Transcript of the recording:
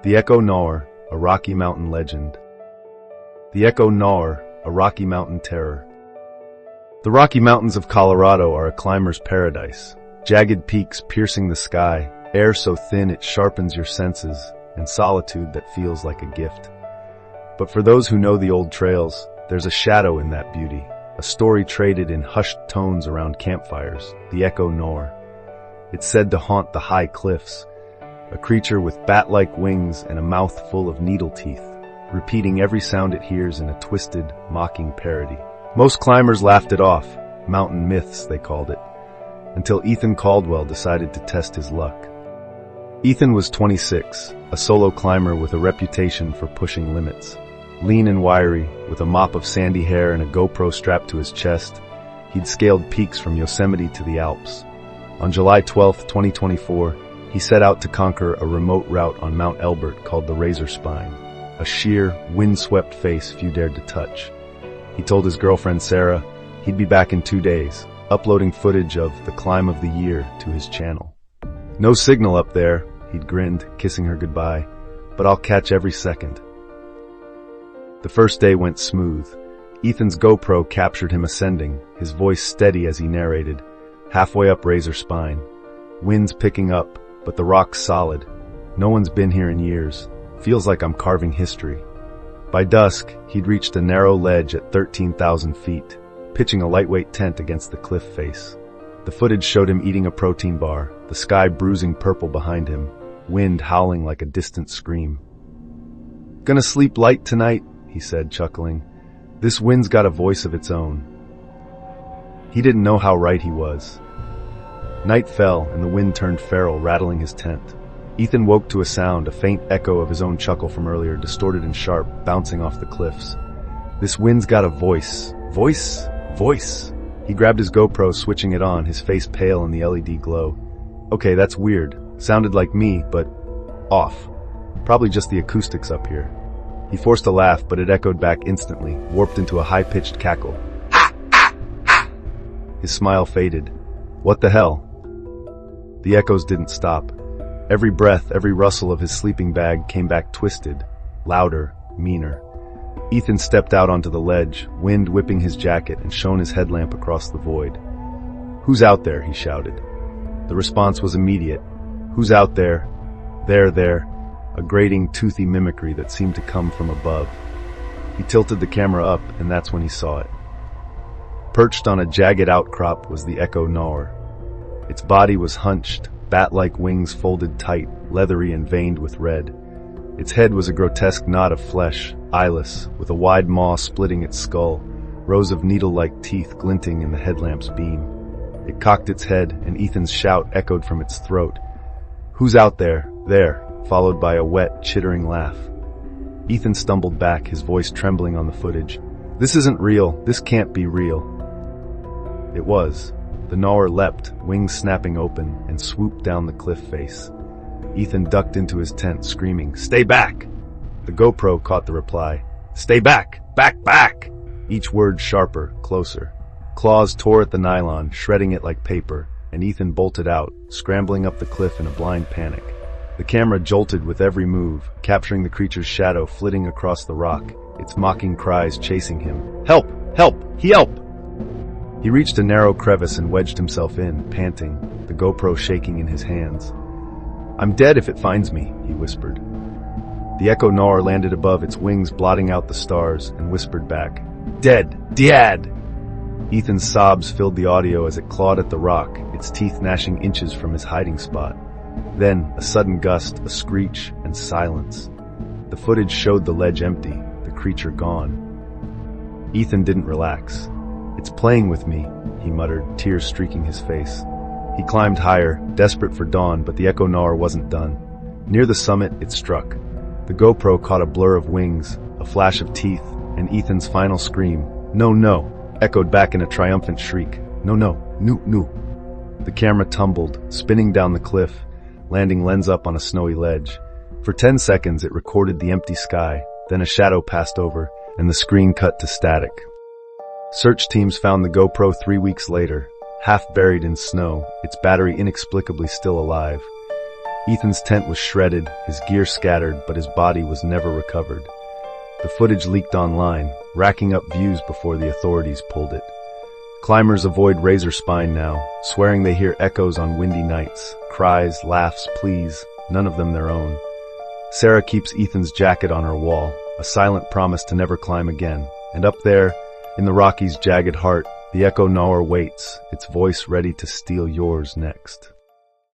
The Echo Gnawer, a Rocky Mountain legend. The Echo Gnawer, a Rocky Mountain terror. The Rocky Mountains of Colorado are a climber's paradise. Jagged peaks piercing the sky, air so thin it sharpens your senses, and solitude that feels like a gift. But for those who know the old trails, there's a shadow in that beauty, a story traded in hushed tones around campfires, the Echo Gnawer. It's said to haunt the high cliffs, a creature with bat-like wings and a mouth full of needle teeth, repeating every sound it hears in a twisted, mocking parody. Most climbers laughed it off, mountain myths they called it, until Ethan Caldwell decided to test his luck. Ethan was 26, a solo climber with a reputation for pushing limits. Lean and wiry, with a mop of sandy hair and a GoPro strapped to his chest, he'd scaled peaks from Yosemite to the Alps. On July 12, 2024, he set out to conquer a remote route on Mount Elbert called the Razor Spine, a sheer, wind-swept face few dared to touch. He told his girlfriend Sarah he'd be back in 2 days, uploading footage of the climb of the year to his channel. No signal up there, he'd grinned, kissing her goodbye, but I'll catch every second. The first day went smooth. Ethan's GoPro captured him ascending, his voice steady as he narrated, halfway up Razor Spine. Wind's picking up, but the rock's solid. No one's been here in years. Feels like I'm carving history. By dusk, he'd reached a narrow ledge at 13,000 feet, pitching a lightweight tent against the cliff face. The footage showed him eating a protein bar, the sky bruising purple behind him, wind howling like a distant scream. "Gonna sleep light tonight," he said, chuckling. "This wind's got a voice of its own." He didn't know how right he was. Night fell, and the wind turned feral, rattling his tent. Ethan woke to a sound, a faint echo of his own chuckle from earlier, distorted and sharp, bouncing off the cliffs. This wind's got a voice. Voice? Voice! He grabbed his GoPro, switching it on, his face pale in the LED glow. Okay, that's weird. Sounded like me, but off. Probably just the acoustics up here. He forced a laugh, but it echoed back instantly, warped into a high-pitched cackle. His smile faded. What the hell? The echoes didn't stop. Every breath, every rustle of his sleeping bag came back twisted, louder, meaner. Ethan stepped out onto the ledge, wind whipping his jacket, and shone his headlamp across the void. "Who's out there?" he shouted. The response was immediate. "Who's out there?" There, a grating, toothy mimicry that seemed to come from above. He tilted the camera up, and that's when he saw it. Perched on a jagged outcrop was the Echo Gnawer. Its body was hunched, bat-like wings folded tight, leathery and veined with red. Its head was a grotesque knot of flesh, eyeless, with a wide maw splitting its skull, rows of needle-like teeth glinting in the headlamp's beam. It cocked its head, and Ethan's shout echoed from its throat. "Who's out there?" "There," followed by a wet, chittering laugh. Ethan stumbled back, his voice trembling on the footage. "This isn't real. This can't be real." It was. The Gnawer leapt, wings snapping open, and swooped down the cliff face. Ethan ducked into his tent, screaming, "Stay back!" The GoPro caught the reply. "Stay back! Back, back!" Each word sharper, closer. Claws tore at the nylon, shredding it like paper, and Ethan bolted out, scrambling up the cliff in a blind panic. The camera jolted with every move, capturing the creature's shadow flitting across the rock, its mocking cries chasing him. "Help! Help! Help!" He reached a narrow crevice and wedged himself in, panting, the GoPro shaking in his hands. "I'm dead if it finds me," he whispered. The Echo Gnawer landed above, its wings blotting out the stars, and whispered back, "Dead! Dad!" Ethan's sobs filled the audio as it clawed at the rock, its teeth gnashing inches from his hiding spot. Then, a sudden gust, a screech, and silence. The footage showed the ledge empty, the creature gone. Ethan didn't relax. "It's playing with me," he muttered, tears streaking his face. He climbed higher, desperate for dawn, but the Echo Gnawer wasn't done. Near the summit, it struck. The GoPro caught a blur of wings, a flash of teeth, and Ethan's final scream, "No, no," echoed back in a triumphant shriek. "No, no, no." The camera tumbled, spinning down the cliff, landing lens up on a snowy ledge. For 10 seconds, it recorded the empty sky, then a shadow passed over, and the screen cut to static. Search teams found the GoPro 3 weeks later, half buried in snow, its battery inexplicably still alive. Ethan's tent was shredded, his gear scattered, but his body was never recovered. The footage leaked online, racking up views before the authorities pulled it. Climbers avoid Razor Spine now, swearing they hear echoes on windy nights, cries, laughs, pleas, none of them their own. Sarah keeps Ethan's jacket on her wall, a silent promise to never climb again. And up there, in the Rockies' jagged heart, the Echo Gnawer waits, its voice ready to steal yours next.